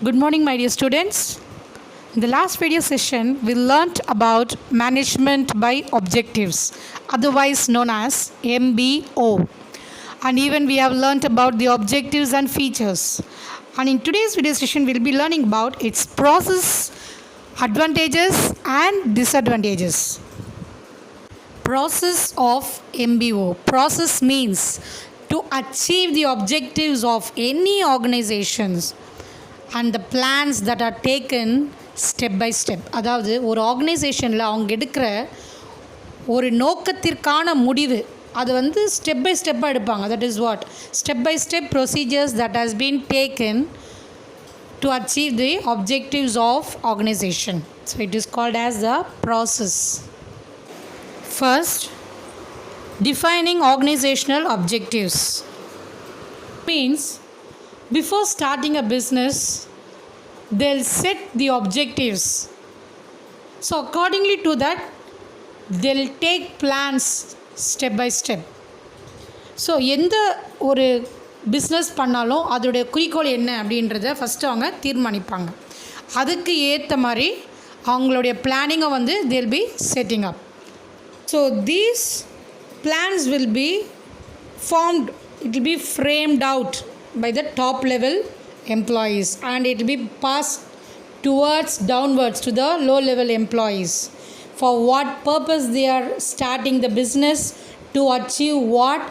Good morning, my dear students. In the last video session, we learnt about management by objectives, otherwise known as MBO. And even we have learnt about the objectives and features. And in today's video session, we'll be learning about its process, advantages and disadvantages. Process of MBO. Process means to achieve the objectives of any organizations and the plans that are taken step by step. அதாவது ஒரு ஆர்கனைசேஷனில் அவங்க எடுக்கிற ஒரு நோக்கத்திற்கான முடிவு அது வந்து step by ஸ்டெப்பாக எடுப்பாங்க. That is what step by step procedures that has been taken to achieve the objectives of organization. So it is called as the process. First, defining organizational objectives means before starting a business they'll set the objectives. So accordingly to that they'll take plans step by step. So எந்த ஒரு business பண்ணாலும் அதோடைய குறிக்கோள் என்ன அப்படின்றத first அவங்க தீர்மானிப்பாங்க. அதுக்கு ஏற்ற மாதிரி அவங்களுடைய பிளானிங்கை வந்து they'll be setting up. So these plans will be formed, it will be framed out by the top level employees and it will be passed downwards to the low level employees. For what purpose they are starting the business, to achieve what,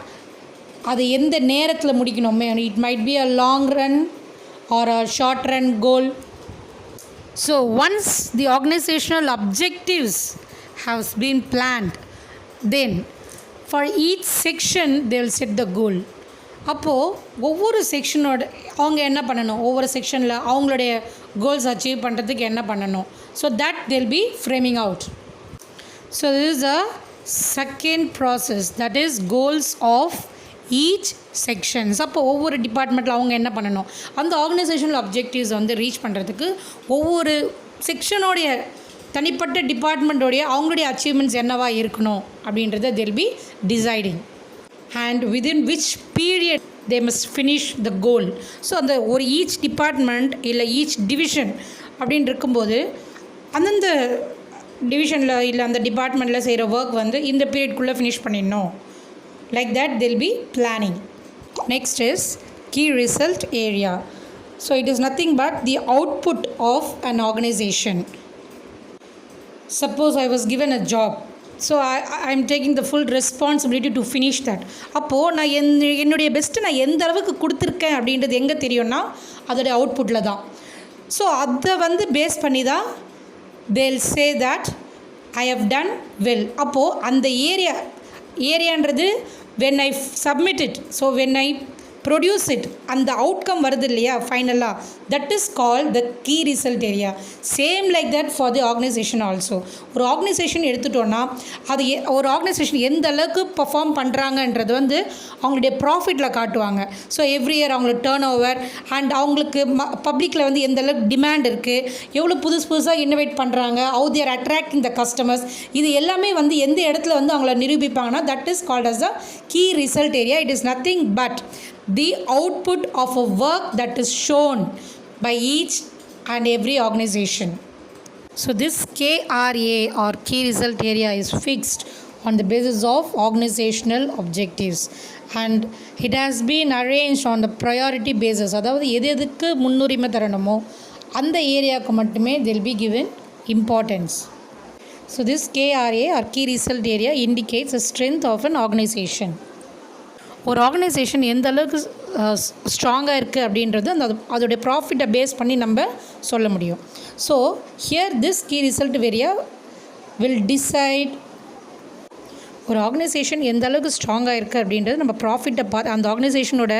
அது எந்த நேரத்தில் முடிக்கணும். It might be a long run or a short run goal. So once the organizational objectives have been planned, then for each section they will set the goal. அப்போது ஒவ்வொரு செக்ஷனோட அவங்க என்ன பண்ணணும், ஒவ்வொரு செக்ஷனில் அவங்களுடைய கோல்ஸ் அச்சீவ் பண்ணுறதுக்கு என்ன பண்ணணும். So that they'll be framing out. So this is a second process, that is goals of each sections. அப்போ ஒவ்வொரு டிபார்ட்மெண்ட்டில் அவங்க என்ன பண்ணணும், அந்த ஆர்கனைசேஷனல் அப்ஜெக்டிவ்ஸ் வந்து ரீச் பண்ணுறதுக்கு ஒவ்வொரு செக்ஷனோடைய தனிப்பட்ட டிபார்ட்மெண்ட்டோடைய அவங்களுடைய அச்சீவ்மெண்ட்ஸ் என்னவாக இருக்கணும் அப்படின்றத they'll be deciding and within which period they must finish the goal. So அந்த ஒரு ஈச் டிபார்ட்மெண்ட் இல்லை ஈச் டிவிஷன் அப்படின்னு இருக்கும்போது அந்தந்த டிவிஷனில் இல்லை அந்த டிபார்ட்மெண்ட்டில் செய்கிற ஒர்க் வந்து இந்த பீரியட்குள்ளே ஃபினிஷ் பண்ணிடணும். Like that they'll be planning. Next is key result area. So it is nothing but the output of an organization. Suppose I was given a job, so I'm taking the full responsibility to finish that. அப்போது நான் என்னுடைய best நான் எந்த அளவுக்கு கொடுத்துருக்கேன் அப்படின்றது எங்கே தெரியும்னா அதோடைய அவுட்புட்டில் தான். ஸோ அதை வந்து பேஸ் பண்ணி தான் they'll say that I have done well. அப்போது அந்த ஏரியான்றது when I submit it, so when I produce it, அந்த அவுட்கம் வருது இல்லையா ஃபைனலாக, that is called the key result area. Same like that for the organisation also. ஒரு organisation எடுத்துட்டோன்னா அது ஒரு ஆர்கனைசேஷன் எந்த அளவுக்கு பர்ஃபார்ம் பண்ணுறாங்கன்றது வந்து அவங்களுடைய ப்ராஃபிட்டில் காட்டுவாங்க. ஸோ எவ்ரி இயர் அவங்களோட டேர்ன் ஓவர் அண்ட் அவங்களுக்கு பப்ளிக்கில் வந்து எந்த அளவுக்கு டிமாண்ட் இருக்குது, எவ்வளோ புதுசாக இன்னோவேட் பண்ணுறாங்க, how their attracting the customers, இது எல்லாமே வந்து எந்த இடத்துல வந்து அவங்கள நிரூபிப்பாங்கன்னா that is called as the key result area. It is nothing but the output of a work that is shown by each and every organization. So this KRA or key result area is fixed on the basis of organizational objectives and it has been arranged on the priority basis. அதாவது எதுக்கு முன்னுரிமை தரணுமோ அந்த ஏரியாவுக்கு மட்டுமே they'll be given importance. So this KRA or key result area indicates the strength of an organization. ஒரு organisation எந்த அளவுக்கு ஸ்ட்ராங்காக இருக்குது அப்படின்றது அதோடைய ப்ராஃபிட்டை பேஸ் பண்ணி நம்ம சொல்ல முடியும். So here this key result area will decide ஒரு ஆர்கனைசேஷன் எந்த அளவுக்கு ஸ்ட்ராங்காக இருக்குது அப்படின்றது நம்ம ப்ராஃபிட்டை அந்த ஆர்கனைசேஷனோட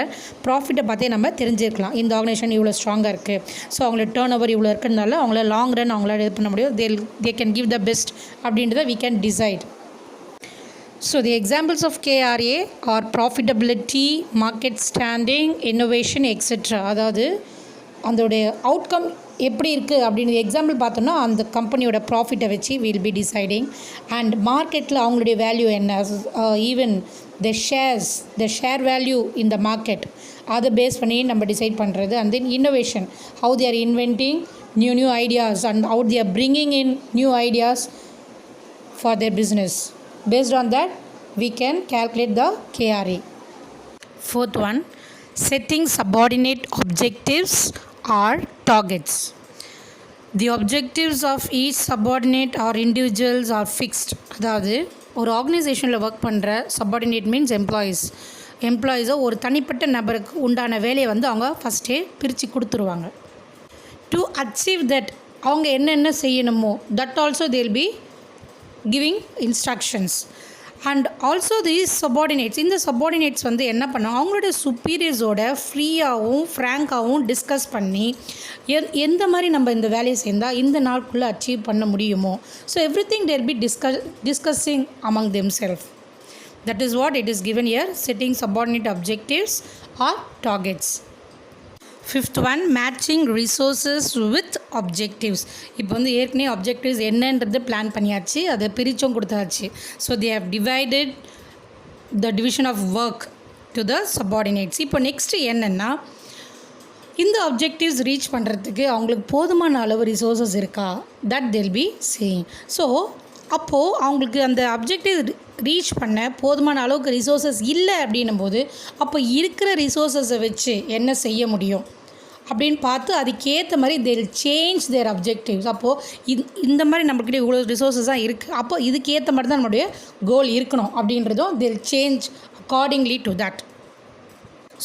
ப்ராஃபிட்டை பார்த்தே நம்ம தெரிஞ்சுக்கலாம். இந்த ஆர்கனைசேஷன் இவ்வளோ ஸ்ட்ராங்காக இருக்குது, ஸோ அவங்களோட டேர்ன் ஓவர் இவ்வளோ இருக்கிறதுனால அவங்கள லாங் ரன் அவங்களால இது பண்ண முடியும், they can give the best அப்படின்றத we can decide. So the examples of KRA are profitability, market standing, innovation, etc. அதாவது அதோடைய அவுட்கம் எப்படி இருக்குது அப்படின்னு எக்ஸாம்பிள் பார்த்தோன்னா அந்த கம்பெனியோட ப்ராஃபிட்டை வச்சு வில் பி டிசைடிங். அண்ட் மார்க்கெட்டில் அவங்களுடைய வேல்யூ என்ன, even the share value in the market, அதை பேஸ் பண்ணி நம்ம டிசைட் பண்ணுறது. And then innovation, how they are inventing new ideas and how they are bringing in new ideas for their business. Based on that we can calculate the KRA. Fourth one, setting subordinate objectives or targets. The objectives of each subordinate or individuals are fixed. அதாவது ஒரு ஆர்கனைசேஷனில் work பண்ணுற subordinate means எம்ப்ளாயீஸை ஒரு தனிப்பட்ட நபருக்கு உண்டான வேலையை வந்து அவங்க ஃபஸ்ட்டே பிரித்து கொடுத்துருவாங்க. டு அச்சீவ் தட் அவங்க என்னென்ன செய்யணுமோ that also they will be giving instructions. And also these subordinates, இந்த சப்பார்டினேட்ஸ் வந்து என்ன பண்ணால் அவங்களோட சுப்பீரியர்ஸோட ஃப்ரீயாகவும் ஃப்ராங்காகவும் டிஸ்கஸ் பண்ணி எந்த மாதிரி நம்ம இந்த வேலையை சேர்ந்தால் இந்த நாளுக்குள்ளே அச்சீவ் பண்ண முடியுமோ, so everything there be discussing among themself. That is what it is given here, setting subordinate objectives or targets. Fifth one, matching resources with objectives. இப்போ வந்து ஏற்கனவே அப்ஜெக்டிவ்ஸ் என்னன்றது பிளான் பண்ணியாச்சு, அதை பிரிச்சும் கொடுத்தாச்சு. So they have divided the division of work to the subordinates. இப்போ next என்னென்னா, இந்த அப்ஜெக்டிவ்ஸ் ரீச் பண்ணுறதுக்கு அவங்களுக்கு போதுமான அளவு ரிசோர்ஸஸ் இருக்கா, that they'll be seeing. So அப்போது அவங்களுக்கு அந்த அப்ஜெக்டிவ் ரீச் பண்ண போதுமான அளவுக்கு ரிசோர்ஸஸ் இல்லை அப்படின்னும் போது அப்போ இருக்கிற ரிசோர்ஸஸை வச்சு என்ன செய்ய முடியும் அப்படின்னு பார்த்து அதுக்கேற்ற மாதிரி they'll சேஞ்ச் their objectives. அப்போது இந்த மாதிரி நம்மக்கிட்ட இவ்வளோ ரிசோர்ஸஸ் தான் இருக்குது, அப்போ இதுக்கேற்ற மாதிரி தான் நம்மளுடைய கோல் இருக்கணும் அப்படின்றதும் they'll change accordingly to that.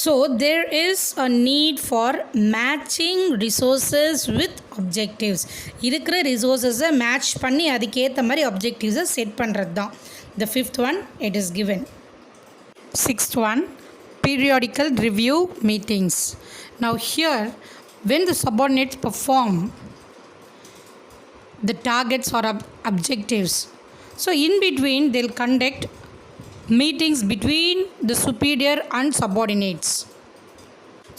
So there is a need for matching resources with objectives. இருக்கிற ரிசோர்ஸஸை மேட்ச் பண்ணி அதுக்கேற்ற மாதிரி அப்ஜெக்டிவ்ஸை செட் பண்ணுறது தான். The fifth one, it is given. Sixth one, periodical review meetings. Now here, when the subordinates perform the targets or objectives, so in between they'll conduct meetings between the superior and subordinates.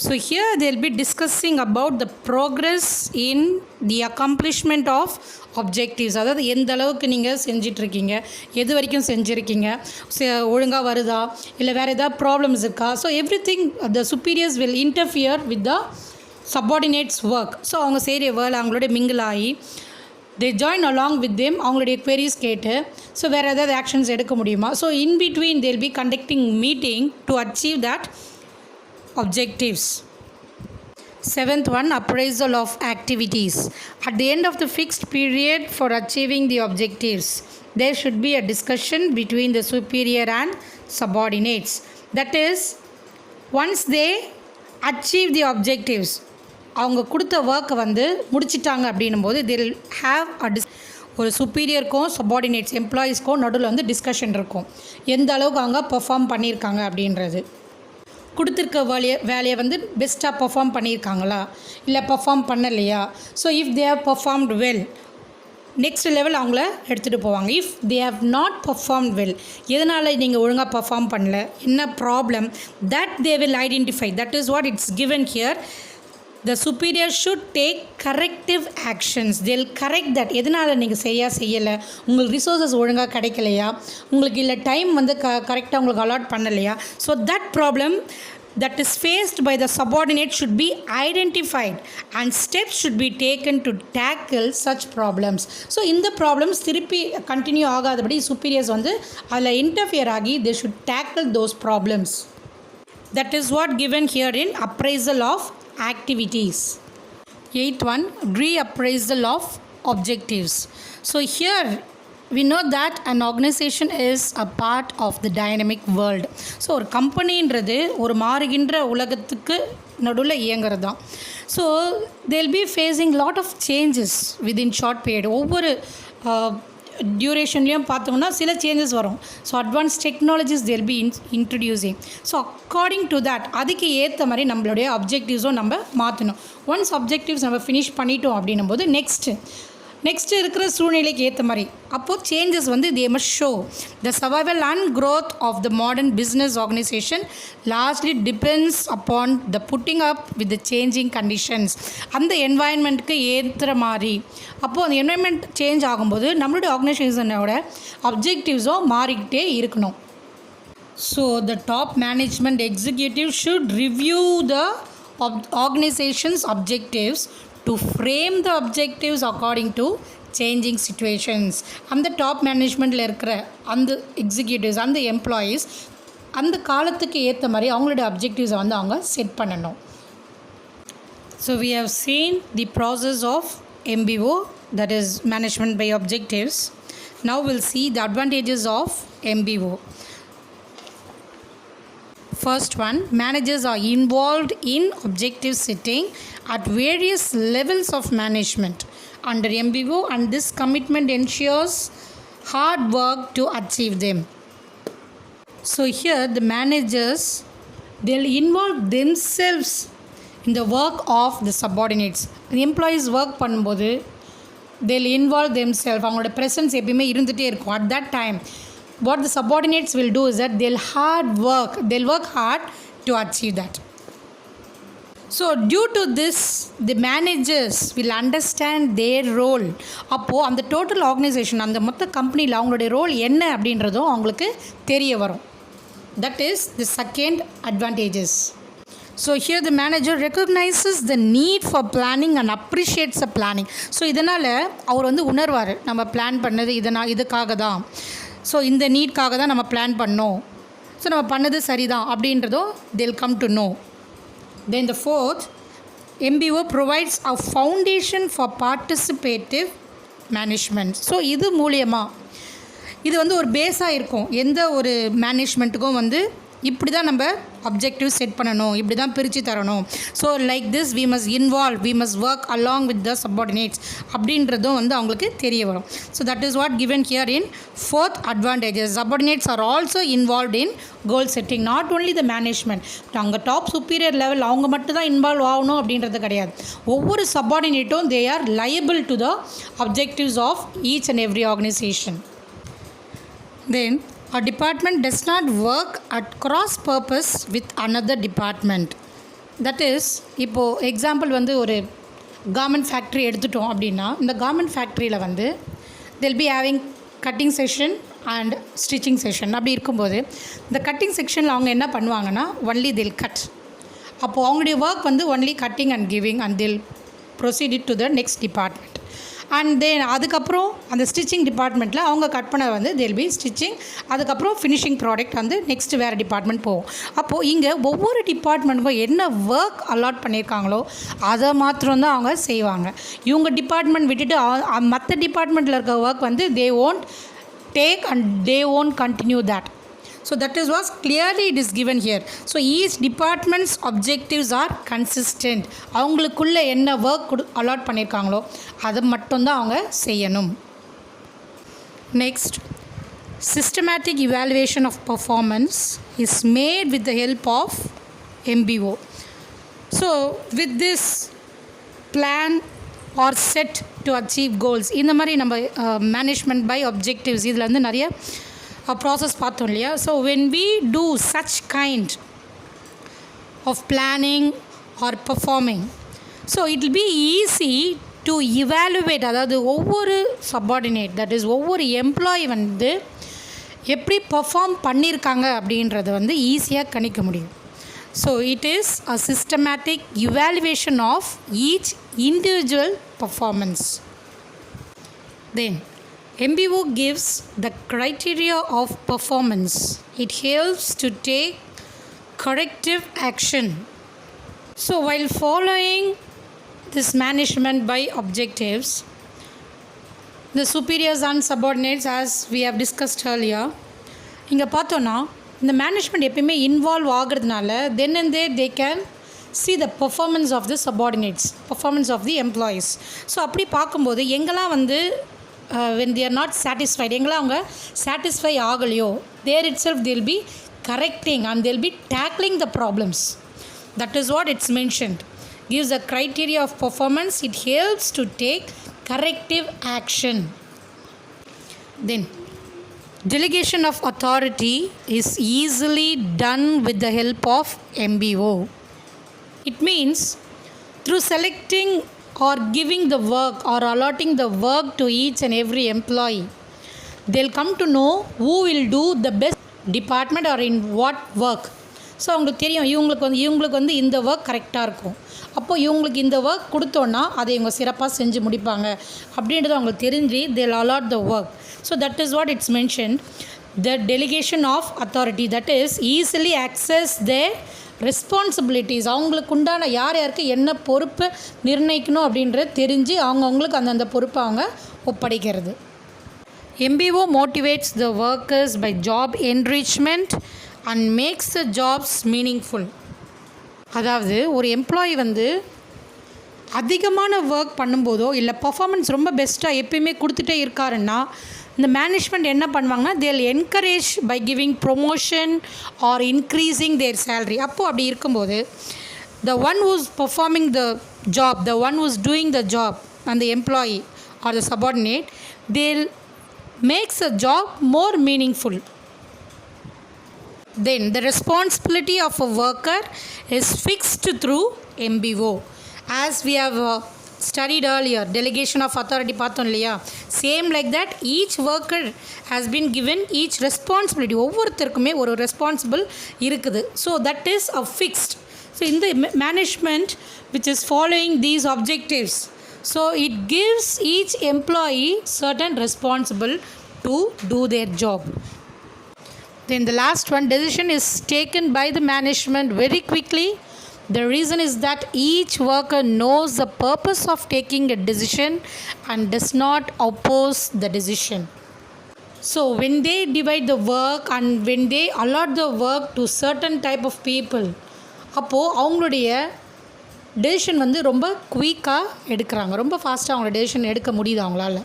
So here they'll be discussing about the progress in the accomplishment of objectives. அதாவது எந்த அளவுக்கு நீங்கள் செஞ்சிட்ருக்கீங்க, எது வரைக்கும் செஞ்சுருக்கீங்க, ஒழுங்காக வருதா, இல்லை வேறு ஏதாவது ப்ராப்ளம்ஸ் இருக்கா. So every thing the superiors will interfere with the subordinates work. So அவங்க செய்கிற வேலை அவங்களோட மிங்கிள் ஆகி they join along with them, அவங்களுடைய queries கேட்டு ஸோ வேறு ஏதாவது ஆக்ஷன்ஸ் எடுக்க முடியுமா. So in between they'll be conducting meeting to achieve that objectives. Seventh one, appraisal of activities. At the end of the fixed period for achieving the objectives, there should be a discussion between the superior and subordinates. That is, once they achieve the objectives, அவங்க கொடுத்த ஒர்க்கை வந்து முடிச்சிட்டாங்க அப்படின்னும் போது they will have ஒரு சுப்பீரியருக்கும் subordinates எம்ப்ளாயீஸ்க்கும் நடுவில் வந்து டிஸ்கஷன் இருக்கும், எந்த அளவுக்கு அவங்க பெர்ஃபார்ம் பண்ணியிருக்காங்க அப்படின்றது. கொடுத்துருக்க வேலையை வந்து பெஸ்ட்டாக பெர்ஃபார்ம் பண்ணியிருக்காங்களா இல்லை பெர்ஃபார்ம் பண்ணலையா. So if they have performed well, next level அவங்கள எடுத்துகிட்டு போவாங்க. If they have not perform well, எதனால் நீங்கள் ஒழுங்காக பெர்ஃபார்ம் பண்ணல, என்ன problem, that they will identify. That is what it's given here. The superior should take corrective actions. They'll correct that. எதனால் நீங்கள் செய்யலை, உங்களுக்கு ரிசோர்ஸஸ் ஒழுங்காக கிடைக்கலையா, உங்களுக்கு இல்லை டைம் வந்து கரெக்டாக உங்களுக்கு அலாட் பண்ணலையா. So that problem that is faced by the subordinate should be identified and steps should be taken to tackle such problems. So இந்த ப்ராப்ளம்ஸ் திருப்பி கண்டினியூ ஆகாதபடி superiors வந்து அதில் இன்டர்ஃபியர் ஆகி they should tackle those problems. That is what given here in appraisal of activities. Eighth one, reappraisal of objectives. So here we know that an organization is a part of the dynamic world. So ஒரு கம்பெனின்றது ஒரு மாறுகின்ற உலகத்துக்கு நடுவில் இயங்கிறது தான். So they'll be facing lot of changes within short period. ஒவ்வொரு டியூரேஷன்லேயும் பார்த்தோம்னா சில changes வரும். So advance technologies they'll be introducing. So according to that அதுக்கு ஏற்ற மாதிரி நம்மளுடைய அப்ஜெக்டிவ்ஸும் நம்ம மாற்றணும். ஒன்ஸ் அப்ஜெக்டிவ்ஸ் நம்ம ஃபினிஷ் பண்ணிட்டோம் அப்படின்னும் போது நெக்ஸ்ட்டு நெக்ஸ்ட் இருக்கிற சூழ்நிலைக்கு ஏற்ற மாதிரி அப்போது சேஞ்சஸ் வந்து they must show the survival and growth of the modern business organisation largely depends upon the putting up with the changing conditions. அந்த என்வாயன்மெண்ட்டுக்கு ஏற்ற மாதிரி அப்போது அந்த என்வாயன்மெண்ட் சேஞ்ச் ஆகும்போது நம்மளுடைய ஆர்கனைசேஷனோட அப்ஜெக்டிவ்ஸும் மாறிக்கிட்டே இருக்கணும். So the top management executive should review the organization's objectives to frame the objectives according to changing situations. அந்த டாப் மேனேஜ்மெண்ட்டில் இருக்கிற அந்த எக்ஸிக்யூட்டிவ்ஸ் அந்த எம்ப்ளாயீஸ் அந்த காலத்துக்கு ஏற்ற மாதிரி அவங்களோட அப்ஜெக்டிவ்ஸை வந்து அவங்க செட் பண்ணணும். So we have seen the process of MBO, that is management by objectives. Now we'll see the advantages of MBO. First one, managers are involved in objective setting at various levels of management under MBO, and this commitment ensures hard work to achieve them. So here the managers, they'll involve themselves in the work of the subordinates. The employees work பண்ணும்போது they'll involve themselves, அவங்களோட presence எப்பயுமே இருந்துகிட்டே இருக்கும். At that time what the subordinates will do is that they'll work hard to achieve that. So due to this the managers will understand their role. அப்போது அந்த total organisation அந்த மொத்த கம்பெனியில் அவங்களுடைய ரோல் என்ன அப்படின்றதும் அவங்களுக்கு தெரிய வரும். That is the second advantages. So here the manager recognizes the need for planning and appreciates the planning. So இதனால் அவர் வந்து உணர்வார், நம்ம பிளான் பண்ணது இதுக்காக தான், ஸோ இந்த நீட்காக தான் நம்ம பிளான் பண்ணோம், ஸோ நம்ம பண்ணது சரிதான் அப்படின்றதும் they'll come to know. Then the fourth, MBO provides a foundation for participative management. So இது மூலியமாக இது வந்து ஒரு பேஸாக இருக்கும். எந்த ஒரு மேனேஜ்மெண்ட்டுக்கும் வந்து இப்படி தான் நம்ம அப்ஜெக்டிவ் செட் பண்ணணும், இப்படி தான் பிரித்து தரணும். So like this we must work along with the subordinates அப்படின்றதும் வந்து அவங்களுக்கு தெரிய வரும். So that is what given here in fourth advantages. Subordinates are also involved in goal setting. Not only the management, அங்கே டாப் சுப்பீரியர் லெவல் அவங்க மட்டும் தான் involve ஆகணும் அப்படின்றது கிடையாது. ஒவ்வொரு சப்பார்டினேட்டும் they are liable to the objectives of each and every organisation. Then a department does not work at cross purpose with another department. That is, இப்போது எக்ஸாம்பிள் வந்து ஒரு கார்மெண்ட் ஃபேக்ட்ரி எடுத்துட்டோம் அப்படின்னா இந்த கார்மெண்ட் ஃபேக்ட்ரியில் வந்து they'll be having cutting section and stitching section. அப்படி இருக்கும்போது இந்த கட்டிங் செக்ஷனில் அவங்க என்ன பண்ணுவாங்கன்னா ஒன்லி they'll cut. அப்போது அவங்களுடைய ஒர்க் வந்து only cutting and giving and they'll proceed it to the next department. And then அதுக்கப்புறம் அந்த ஸ்டிச்சிங் டிபார்ட்மெண்ட்டில் அவங்க கட் பண்ண வந்து they'll be ஸ்டிச்சிங், அதுக்கப்புறம் ஃபினிஷிங் ப்ராடக்ட் வந்து நெக்ஸ்ட் வேறு டிபார்ட்மெண்ட் போகும். அப்போது இங்கே ஒவ்வொரு டிபார்ட்மெண்ட்டுக்கும் என்ன ஒர்க் அலாட் பண்ணியிருக்காங்களோ அதை மாத்திரம்தான் அவங்க செய்வாங்க. இவங்க டிபார்ட்மெண்ட் விட்டுட்டு மற்ற டிபார்ட்மெண்ட்டில் இருக்க ஒர்க் வந்து they won't take and they won't continue that. So that is what clearly it is given here. So each department's objectives are consistent. அவங்களுக்குள்ள என்ன ஒர்க் அலாட் பண்ணியிருக்காங்களோ அதை மட்டும்தான் அவங்க செய்யணும். Next, systematic evaluation of performance is made with the help of MBO. So with this plan or set to achieve goals, இந்த மாதிரி நம்ம management by objectives இதில் வந்து நிறைய ப்ராசஸ் பார்த்தோம் இல்லையா. So when we do such kind of planning or performing, so it will be easy to evaluate. அதாவது ஒவ்வொரு சப்பார்டினேட், தட் இஸ் ஒவ்வொரு எம்ப்ளாயி வந்து எப்படி பர்ஃபார்ம் பண்ணியிருக்காங்க அப்படின்றத வந்து ஈஸியாக கணிக்க முடியும். So it is a systematic evaluation of each individual performance. Then MBO gives the criteria of performance. It helps to take corrective action. So while following this management by objectives, the superiors and subordinates, as we have discussed earlier, இங்கே பார்த்தோன்னா இந்த management எப்பயுமே involve ஆகிறதுனால then and there they can see the performance of the subordinates, performance of the employees. So அப்படி பார்க்கும்போது எங்கெல்லாம் வந்து when they are not satisfied, எங்கெல்லாம் அவங்க satisfy ஆகலையோ there itself they'll be correcting and they'll be tackling the problems. That is what it's mentioned. Gives a criteria of performance. It helps to take corrective action. Then delegation of authority is easily done with the help of MBO. It means through selecting or giving the work or allotting the work to each and every employee, they'll come to know who will do the best department or in what work. So அவங்களுக்கு தெரியும் இவங்களுக்கு வந்து இந்த work கரெக்டாக இருக்கும், அப்போது இவங்களுக்கு இந்த ஒர்க் கொடுத்தோன்னா அதை இவங்க சிறப்பாக செஞ்சு முடிப்பாங்க அப்படின்றது அவங்களுக்கு தெரிஞ்சு they'll allot the work. So that is what it's mentioned, the delegation of authority, that is easily access their responsibilities. அவங்களுக்கு உண்டான யாருக்கு என்ன பொறுப்பு நிர்ணயிக்கணும் அப்படின்றது தெரிஞ்சு அவங்களுக்கு அந்தந்த பொறுப்பை அவங்க ஒப்படைக்கிறது. MBO motivates the workers by job enrichment and makes the jobs meaningful. அதாவது ஒரு எம்ப்ளாயி வந்து அதிகமான ஒர்க் பண்ணும்போதோ இல்லை பர்ஃபார்மன்ஸ் ரொம்ப பெஸ்ட்டாக எப்பயுமே கொடுத்துட்டே இருக்காருன்னா இந்த மேனேஜ்மெண்ட் என்ன பண்ணுவாங்கன்னா they'll encourage by giving promotion or increasing their salary. அப்போது அப்படி இருக்கும்போது the one who's performing the job, the one who's doing the job and the employee or the subordinate, they'll makes a job more meaningful. Then the responsibility of a worker is fixed through MBO. As we have studied earlier, delegation of authority பார்த்தோம் இல்லையா, same like that each worker has been given each responsibility. ஒவ்வொருத்தருக்குமே ஒரு responsible இருக்குது. So that is a fixed. So இந்த management which is following these objectives, so it gives each employee certain responsible to do their job. Then the last one, decision is taken by the management very quickly. The reason is that each worker knows the purpose of taking a decision and does not oppose the decision. So when they divide the work and when they allot the work to certain type of people, அப்போது அவங்களுடைய decision வந்து ரொம்ப குயிக்காக எடுக்கிறாங்க, ரொம்ப ஃபாஸ்ட்டாக அவங்களோட decision எடுக்க முடியுது அவங்களால.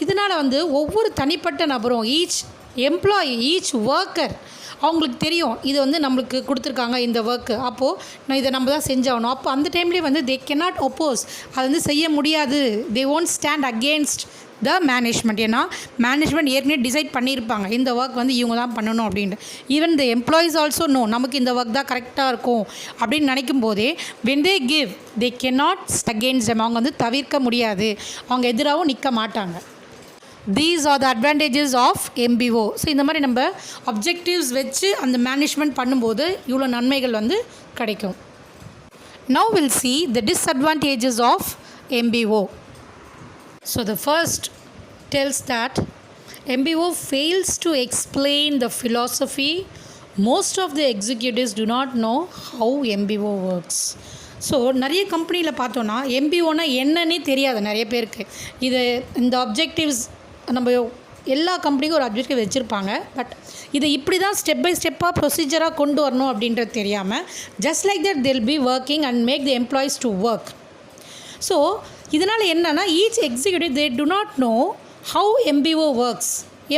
இதனால் வந்து ஒவ்வொரு தனிப்பட்ட நபரும் ஈச் எம்ப்ளாயி ஈச் ஒர்க்கர் அவங்களுக்கு தெரியும் இது வந்து நம்மளுக்கு கொடுத்துருக்காங்க இந்த ஒர்க்கு, அப்போது நான் இதை நம்ம தான் செஞ்சாகணும். அப்போ அந்த டைம்லேயே வந்து தே கேனாட் ஒப்போஸ், அது வந்து செய்ய முடியாது. They won't stand against the management. ஏன்னா மேனேஜ்மெண்ட் ஏற்கனவே டிசைட் பண்ணியிருப்பாங்க இந்த ஒர்க் வந்து இவங்க தான் பண்ணணும் அப்படின்ட்டு. Even the employees also know நமக்கு இந்த ஒர்க் தான் கரெக்டாக இருக்கும் அப்படின்னு நினைக்கும் போதே when they give they cannot against them, அவங்க வந்து தவிர்க்க முடியாது, அவங்க எதிராகவும் நிற்க மாட்டாங்க. These are the advantages of MBO. So இந்த மாதிரி நம்ம அப்ஜெக்டிவ்ஸ் வச்சு அந்த மேனேஜ்மெண்ட் பண்ணும்போது இவ்வளோ நன்மைகள் வந்து கிடைக்கும். Now we'll see the disadvantages of MBO. So the first tells that MBO fails to explain the philosophy. Most of the executives do not know how MBO works. So நிறைய கம்பெனியில் பார்த்தோன்னா MBOனா என்னன்னே தெரியாது நிறைய பேருக்கு. இது இந்த அப்ஜெக்டிவ்ஸ் நம்ம எல்லா கம்பெனிக்கும் ஒரு அப்ஜெக்டிவ் வச்சுருப்பாங்க, பட் இதை இப்படி தான் ஸ்டெப் பை ஸ்டெப்பாக ப்ரொசீஜராக கொண்டு வரணும் அப்படின்றது தெரியாமல் just like that they'll be working and make the employees to work. So இதனால் என்னென்னா each executive they do not know how MBO works.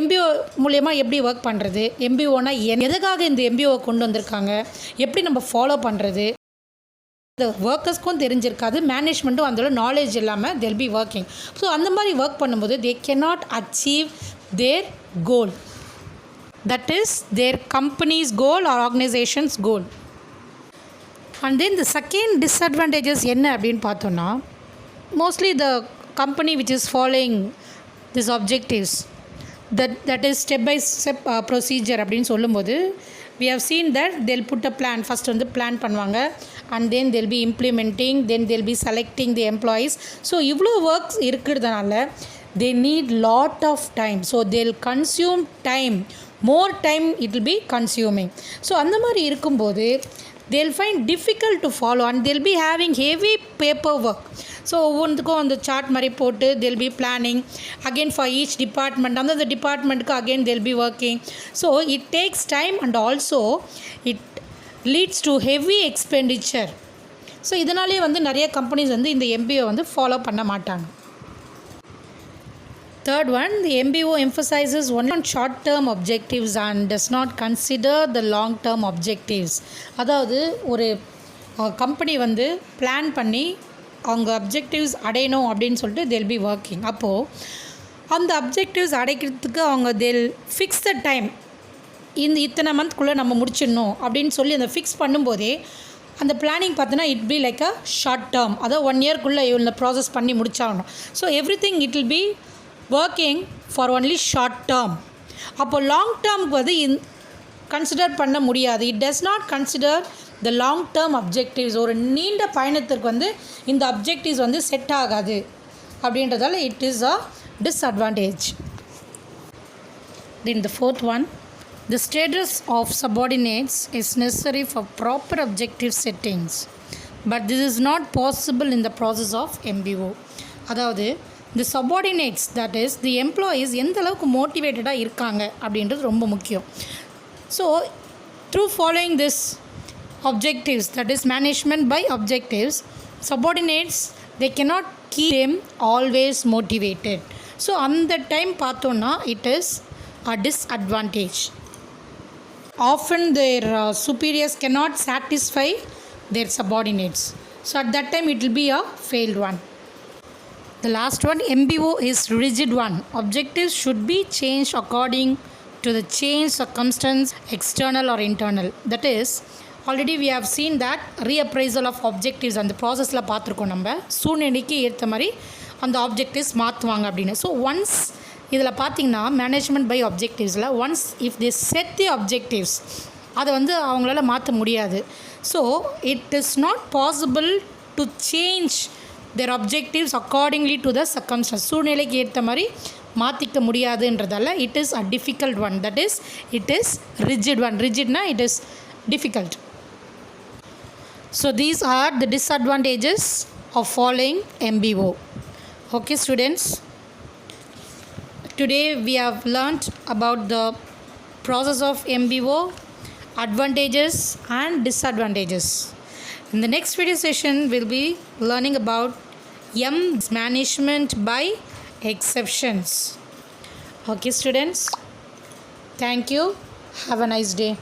MBO மூலயமா எப்படி ஒர்க் பண்ணுறது, MBOனா எதுக்காக இந்த MBO கொண்டு வந்திருக்காங்க, எப்படி நம்ம ஃபாலோ பண்ணுறது, இந்த ஒர்க்கர்ஸ்க்கும் தெரிஞ்சிருக்காது, மேனேஜ்மெண்ட்டும் அந்த நாலேஜ் இல்லாமல் they'll be working. ஸோ அந்த மாதிரி ஒர்க் பண்ணும்போது they cannot achieve their goal, that is their company's goal or organization's goal. And then the second disadvantages என்ன அப்படின்னு பார்த்தோன்னா, mostly the company which is following these objectives, that is step by step procedure அப்படின்னு சொல்லும்போது we have seen that they'll put a plan. First வந்து plan பண்ணுவாங்க and then they'll be implementing, then they'll be selecting the employees. So இவ்வளோ works இருக்கிறதுனால they need lot of time, so they'll consume time, more time it will be consuming. So அந்த மாதிரி இருக்கும்போது they'll find difficult to follow and they'll be having heavy paperwork. So ஒவ்வொன்றுக்கும் அந்த chart மாதிரி போட்டு they'll be planning again for each department, அந்த டிபார்ட்மெண்ட்டுக்கு again they'll be working. So it takes time and also it leads to heavy expenditure. So இதனாலே வந்து நிறைய companies வந்து இந்த MBO வந்து ஃபாலோ பண்ண மாட்டாங்க. Third one, the MBO emphasizes only on short-term objectives and does not consider the long-term objectives. அதாவது ஒரு கம்பெனி வந்து பிளான் பண்ணி அவங்க அப்ஜெக்டிவ்ஸ் அடையணும் அப்படின்னு சொல்லிட்டு they'll be working. அப்போது அந்த அப்ஜெக்டிவ்ஸ் அடைக்கிறதுக்கு அவங்க they'll fix the time. இத்தனை மந்த்குள்ளே நம்ம முடிச்சிடணும் அப்படின்னு சொல்லி அந்த ஃபிக்ஸ் பண்ணும்போதே அந்த பிளானிங் பார்த்தோன்னா it be like a short term, அதாவது 1 இயர்க்குள்ளே இந்த ப்ராசஸ் பண்ணி முடிச்சாகணும். So everything it will be working for only short term. அப்போ லாங் டேர்முக்கு வந்து கன்சிடர் பண்ண முடியாது. It does not consider the long term objectives. ஒரு நீண்ட பயணத்திற்கு வந்து இந்த அப்ஜெக்டிவ்ஸ் வந்து செட் ஆகாது அப்படின்றதால it is a disadvantage. Then the fourth one, the status of subordinates is necessary for proper objective settings, but this is not possible in the process of MBO. அதாவது the subordinates, that is the employees எந்த அளவுக்கு மோட்டிவேட்டடாக இருக்காங்க அப்படின்றது ரொம்ப முக்கியம். So through following this objectives, that is management by objectives, subordinates they cannot keep them always motivated. So அந்த time பார்த்தோன்னா it is a disadvantage. Often their superiors cannot satisfy their subordinates. So at that time it will be a failed one. The last one, MBO is rigid one. Objectives should be changed according to the changed circumstance, external or internal. That is, already we have seen that reappraisal of objectives அந்த ப்ராசஸில் பார்த்துருக்கோம். நம்ம சூழ்நிலைக்கு ஏற்ற மாதிரி அந்த objectives மாற்றுவாங்க அப்படின்னு. ஸோ ஒன்ஸ் இதில் பார்த்திங்கன்னா மேனேஜ்மெண்ட் பை அப்ஜெக்டிவ்ஸில் once if they set the objectives அதை வந்து அவங்களால மாற்ற முடியாது. So it is not possible to change their objectives accordingly to the circumstances. சூழ்நிலைக்கு ஏற்ற மாதிரி மாற்றிக்க முடியாதுன்றதால it is a difficult one. That is it is rigid one. ரிஜிட்னா it is difficult. So these are the disadvantages of following MBO. Okay students, today we have learnt about the process of MBO, advantages and disadvantages. In the next video session we'll be learning about management by exceptions. Okay students, thank you, have a nice day.